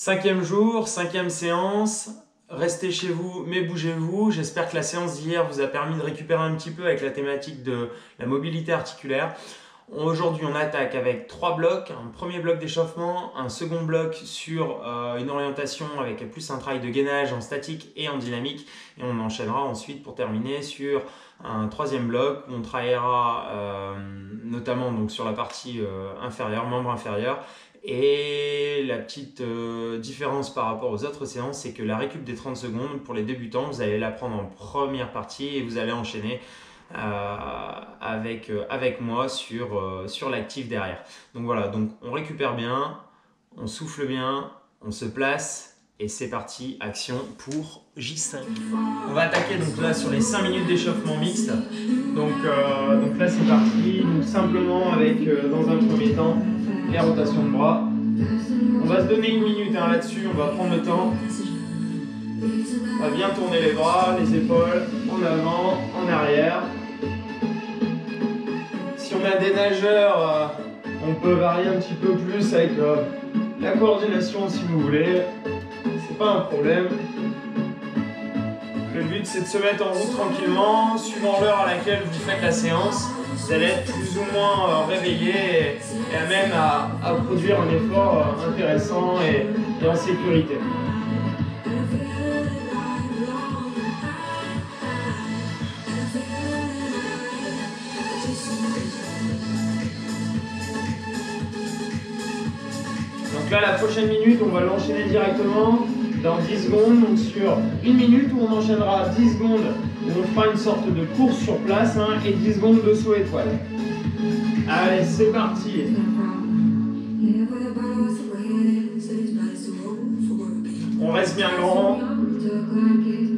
5e jour, 5e séance. Restez chez vous, mais bougez-vous. J'espère que la séance d'hier vous a permis de récupérer un petit peu avec la thématique de la mobilité articulaire. Aujourd'hui, on attaque avec 3 blocs. Un premier bloc d'échauffement, un second bloc sur une orientation avec plus un travail de gainage en statique et en dynamique. Et on enchaînera ensuite pour terminer sur un 3e bloc où on travaillera notamment donc, sur la partie inférieure, membre inférieur. Et la petite différence par rapport aux autres séances, c'est que la récup des 30 secondes, pour les débutants, vous allez la prendre en première partie et vous allez enchaîner avec moi sur l'actif derrière. Donc voilà, donc on récupère bien, on souffle bien, on se place et c'est parti, action pour J5. On va attaquer donc là sur les 5 minutes d'échauffement mixte. Donc là c'est parti, donc simplement avec dans un premier temps les rotations de bras. On va se donner 1 minute là-dessus, on va prendre le temps. On va bien tourner les bras, les épaules, en avant, en arrière. Si on a des nageurs, on peut varier un petit peu plus avec la coordination si vous voulez. C'est pas un problème. Le but c'est de se mettre en route tranquillement, suivant l'heure à laquelle vous faites la séance. Vous allez être plus ou moins réveillé et à même à produire un effort intéressant et en sécurité. Donc là, la prochaine minute, on va l'enchaîner directement dans 10 secondes. Donc sur 1 minute où on enchaînera 10 secondes où on fera une sorte de course sur place et 10 secondes de saut étoile. Allez, c'est parti. On reste bien grand.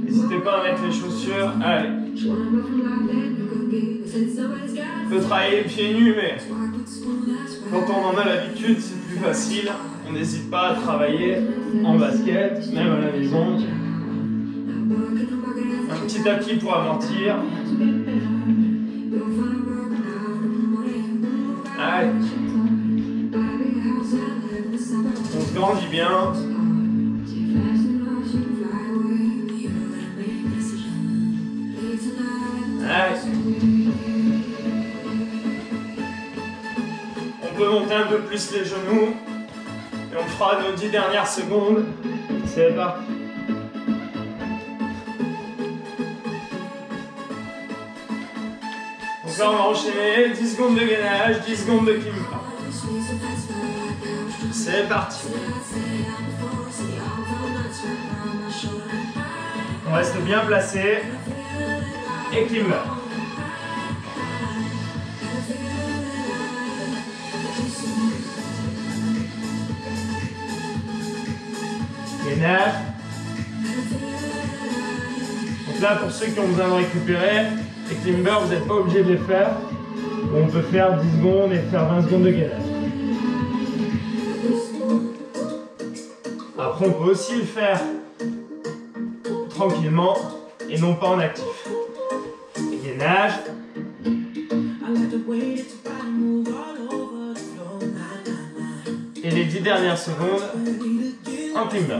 N'hésitez pas à mettre les chaussures. Allez. On peut travailler pieds nus, mais quand on en a l'habitude, c'est plus facile. On n'hésite pas à travailler en basket, même à la maison. Un petit tapis pour amortir. Allez. On se grandit bien. Allez. On peut monter un peu plus les genoux. Et on fera nos 10 dernières secondes. C'est parti. Donc là on va enchaîner 10 secondes de gainage, 10 secondes de kimpa. C'est parti. On reste bien placé. Et kimba. Gainage. Donc là pour ceux qui ont besoin de récupérer, les climbers, vous n'êtes pas obligé de les faire. On peut faire 10 secondes et faire 20 secondes de gainage. Après, on peut aussi le faire tranquillement et non pas en actif. Et gainage. Et les 10 dernières secondes en climber.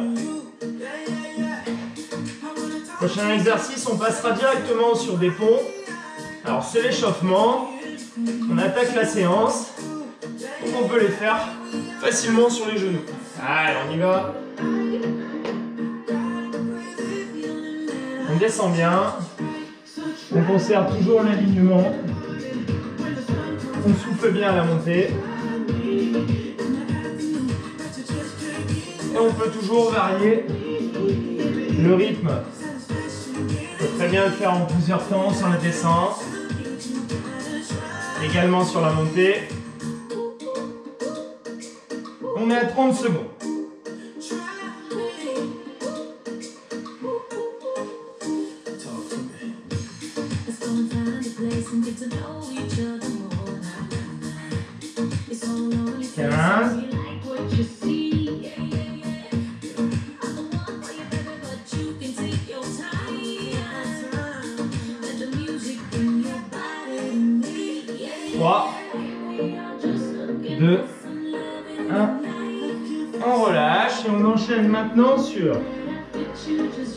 Prochain exercice, on passera directement sur des ponts. Alors c'est l'échauffement, on attaque la séance, donc on peut les faire facilement sur les genoux. Allez, on y va. On descend bien, on conserve toujours l'alignement, on souffle bien à la montée. Et on peut toujours varier le rythme. On peut très bien le faire en plusieurs temps sur la descente. Également sur la montée. On est à 30 secondes. Trois, 2, 1, on relâche et on enchaîne maintenant sur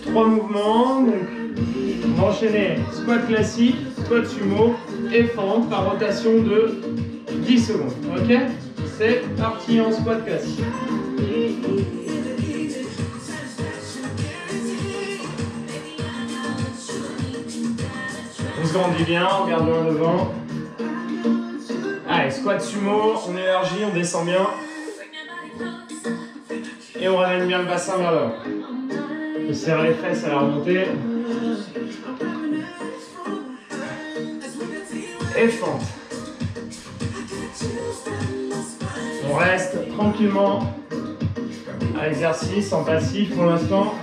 3 mouvements. Donc, on va enchaîner squat classique, squat sumo et fente par rotation de 10 secondes. Ok? C'est parti en squat classique. On se grandit bien, on regarde loin devant. Allez, squat sumo, on élargit, on descend bien. Et on ramène bien le bassin vers l'avant. On serre les fesses à la remontée. Et fente. On reste tranquillement à l'exercice en passif pour l'instant.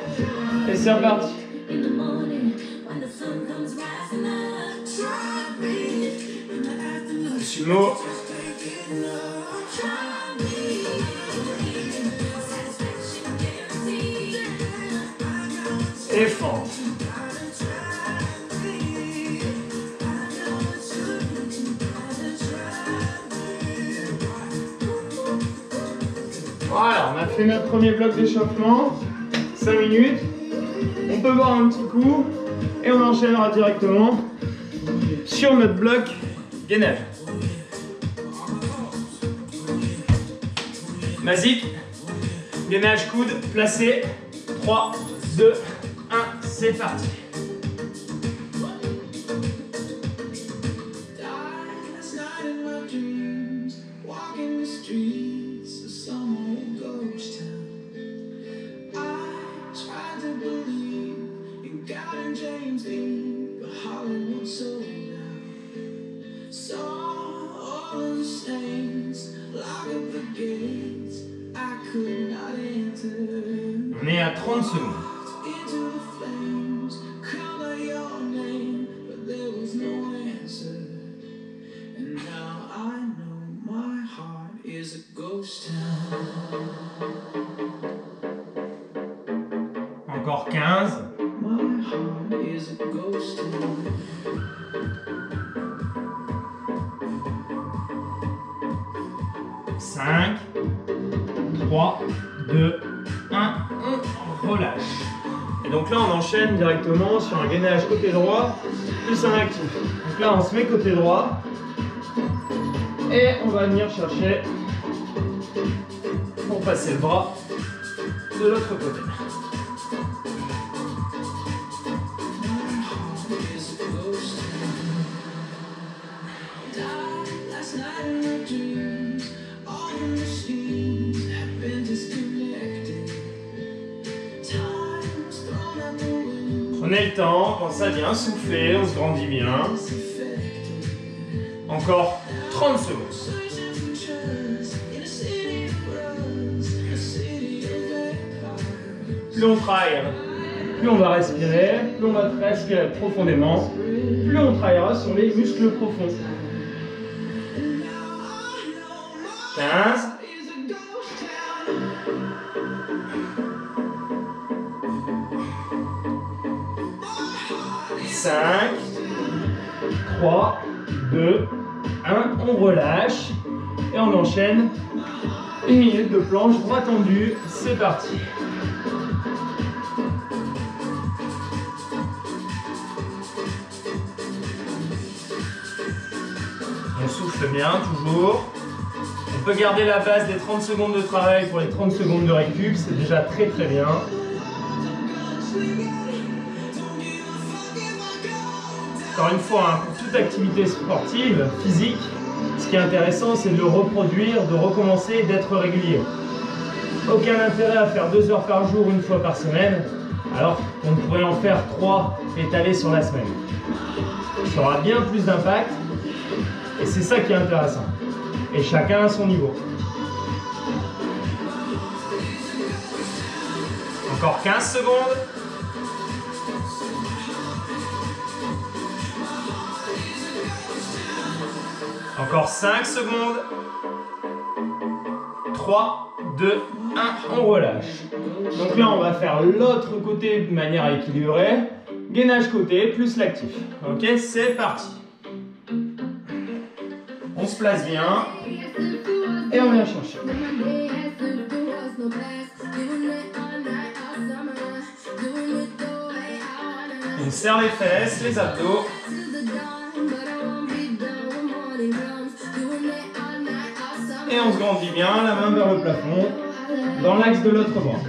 Et c'est reparti. Sumo. Et fente. Voilà, on a fait notre premier bloc d'échauffement. 5 minutes. On peut boire un petit coup et on enchaînera directement sur notre bloc gainage. Basique, gainage coude, placé, 3, 2, 1, c'est parti. On est à 30 secondes. Encore 15. 5, 3, 2, 1, on relâche. Et donc là on enchaîne directement sur un gainage côté droit plus un actif. Donc là on se met côté droit et on va venir chercher pour passer le bras de l'autre côté. Prenez le temps, quand ça vient souffler, on se grandit bien. Encore 30 secondes. Plus on travaille, plus on va respirer, plus on va respirer profondément, plus on travaillera sur les muscles profonds. 15. 5, 3, 2, 1, on relâche et on enchaîne 1 minute de planche, bras tendus, c'est parti. On souffle bien, toujours. On peut garder la base des 30 secondes de travail pour les 30 secondes de récup, c'est déjà très bien. Encore une fois, hein, pour toute activité sportive, physique, ce qui est intéressant, c'est de le reproduire, de recommencer et d'être régulier. Aucun intérêt à faire 2 heures par jour, 1 fois par semaine, alors qu'on pourrait en faire 3 étalés sur la semaine. Ça aura bien plus d'impact et c'est ça qui est intéressant. Et chacun à son niveau. Encore 15 secondes. Encore 5 secondes. 3, 2, 1, on relâche. Donc là, on va faire l'autre côté de manière équilibrée. Gainage côté plus l'actif. Ok, c'est parti. On se place bien. Et on vient chercher. On serre les fesses, les abdos. Et on se grandit bien, la main vers le plafond, dans l'axe de l'autre bras.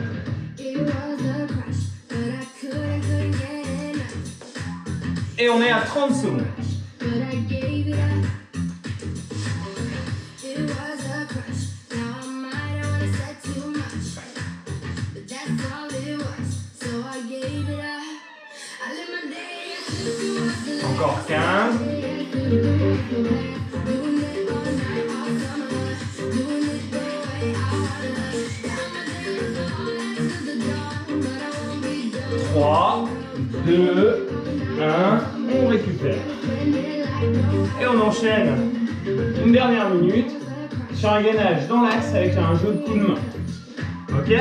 Et on est à 30 secondes. Encore 15. Trois, 2, 1, on récupère. Et on enchaîne une dernière minute sur un gainage dans l'axe avec un jeu de coups de main. Ok?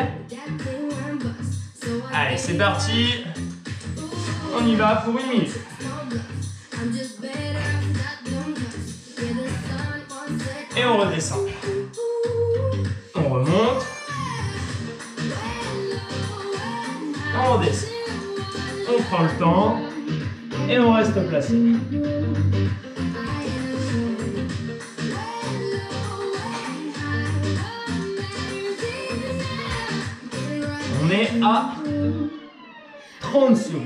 Allez, c'est parti. On y va pour une minute. Et on redescend. On remonte. On redescend. On prend le temps. Et on reste placé. On est à 30 secondes.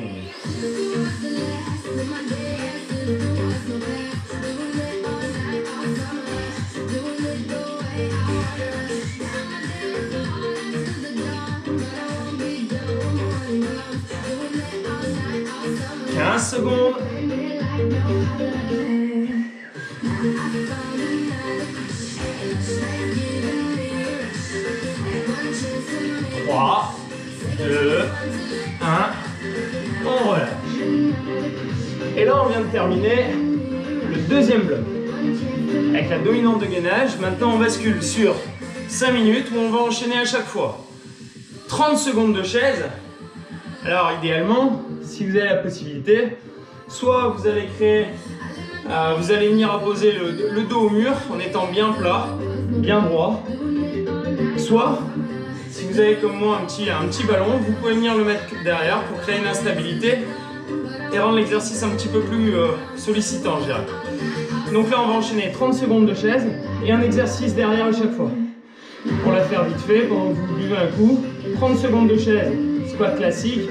Secondes. 3, 2, 1, on relâche. Et là on vient de terminer le deuxième bloc avec la dominante de gainage. Maintenant on bascule sur 5 minutes où on va enchaîner à chaque fois 30 secondes de chaise. Alors idéalement, si vous avez la possibilité, soit vous allez vous allez venir apposer le dos au mur en étant bien plat, bien droit. Soit, si vous avez comme moi un petit ballon, vous pouvez venir le mettre derrière pour créer une instabilité et rendre l'exercice un petit peu plus sollicitant, je dirais. Donc là, on va enchaîner 30 secondes de chaise et un exercice derrière à chaque fois. Pour la faire vite fait, pendant que vous buvez un coup, 30 secondes de chaise, squat classique,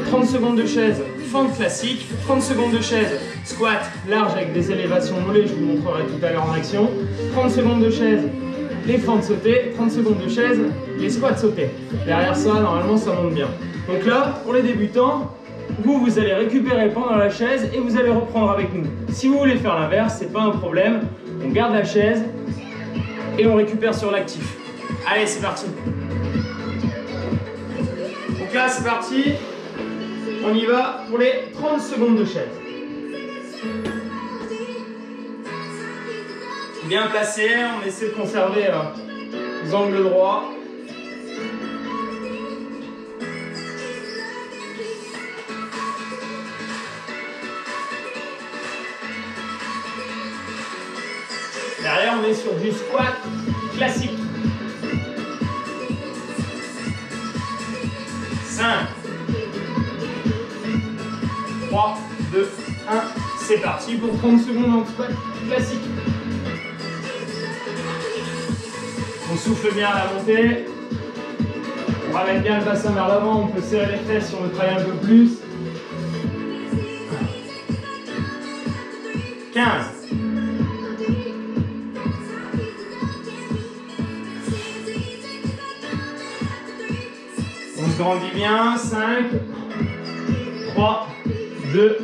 30 secondes de chaise, fente classique, 30 secondes de chaise, squat large avec des élévations mollets, je vous montrerai tout à l'heure en action, 30 secondes de chaise, les fentes sautées, 30 secondes de chaise, les squats sautés. Derrière ça, normalement, ça monte bien. Donc là, pour les débutants, vous allez récupérer pendant la chaise et vous allez reprendre avec nous. Si vous voulez faire l'inverse, c'est pas un problème, on garde la chaise et on récupère sur l'actif. Allez, c'est parti. Donc là, c'est parti. On y va pour les 30 secondes de chaise. Bien placé, on essaie de conserver les angles droits. Derrière, on est sur du squat classique. 5, 3, 2, 1, c'est parti pour 30 secondes en squat classique. On souffle bien à la montée. On ramène bien le bassin vers l'avant, on peut serrer les fesses si on veut travailler un peu plus. 15. On se grandit bien. 5, 3, 2,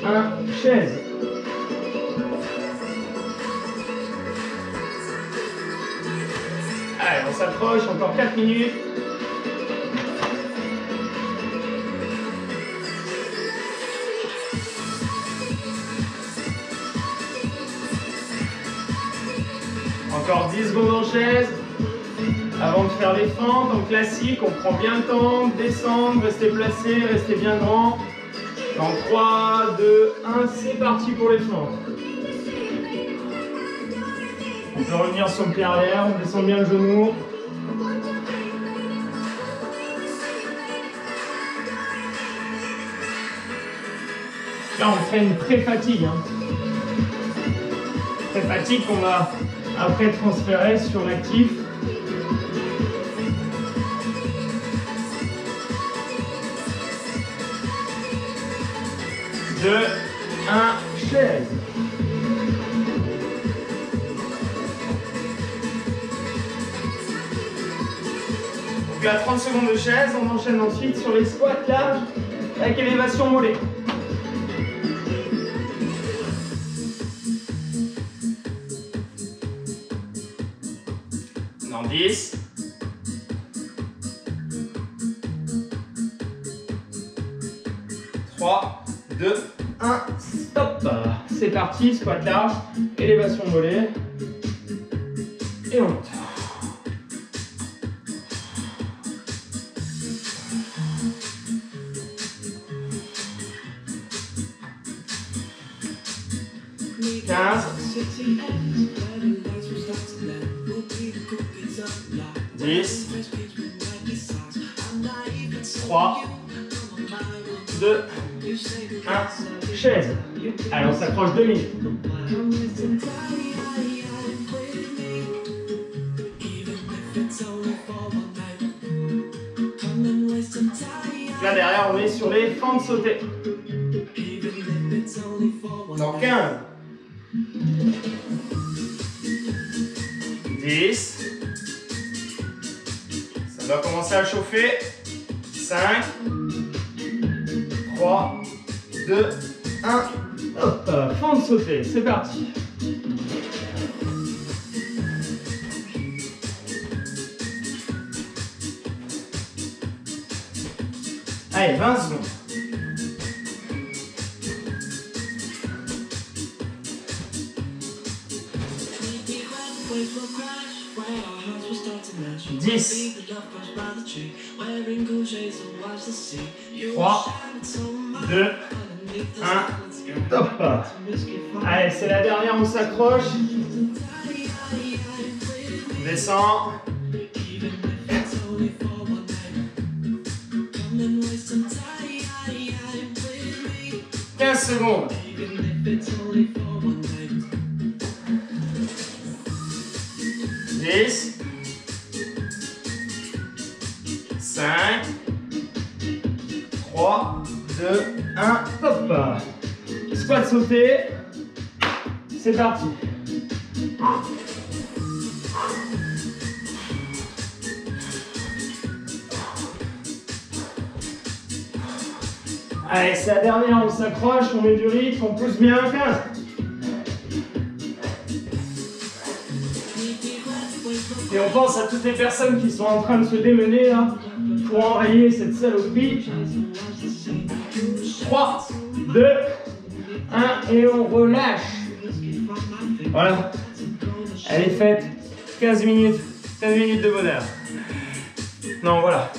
1, chaise. Allez, on s'approche, encore 4 minutes. Encore 10 secondes en chaise. Avant de faire les fentes, en classique, on prend bien le temps, descendre, restez placé, restez bien grand. Dans 3, 2, 1, c'est parti pour les fentes. On peut revenir sur le pied arrière, on descend bien le genou. Là, on fait une pré-fatigue. Hein. Pré-fatigue qu'on va après transférer sur l'actif. 2, 1, chaise. Donc là, 30 secondes de chaise, on enchaîne ensuite sur les squats larges avec élévation mollet. Dans 10. 3, 2, 1, stop. C'est parti, squat large, élévation mollet. Et on monte. Dix, 3, 2, 1, chaise. Allez, on s'accroche 2 minutes. Là derrière, on est sur les fentes sautées. Dans 15, 10, ça doit commencer à chauffer. 5, 3, 2, 1, hop, fente sautée, c'est parti. Allez, 20 secondes. Dix, 3, 2, 1, top. Allez, c'est la dernière, on s'accroche. On descend. 15 secondes. 10, 5, 3, 2, 1, hop. Squat sauté. C'est parti. Allez, c'est la dernière, on s'accroche, on met du rythme, on pousse bien. 15. Et on pense à toutes les personnes qui sont en train de se démener là pour enrayer cette saloperie. 3, 2, 1 et on relâche. Voilà. Elle est faite. 15 minutes. 15 minutes de bonheur. Non, voilà.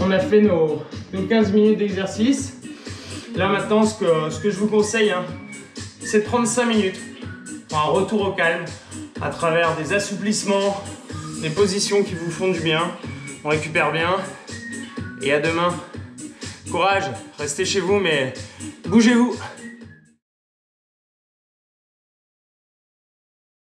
On a fait nos 15 minutes d'exercice. Là maintenant, ce que je vous conseille, hein, c'est de prendre 5 minutes pour un retour au calme à travers des assouplissements, des positions qui vous font du bien. On récupère bien. Et à demain. Courage, restez chez vous, mais bougez-vous.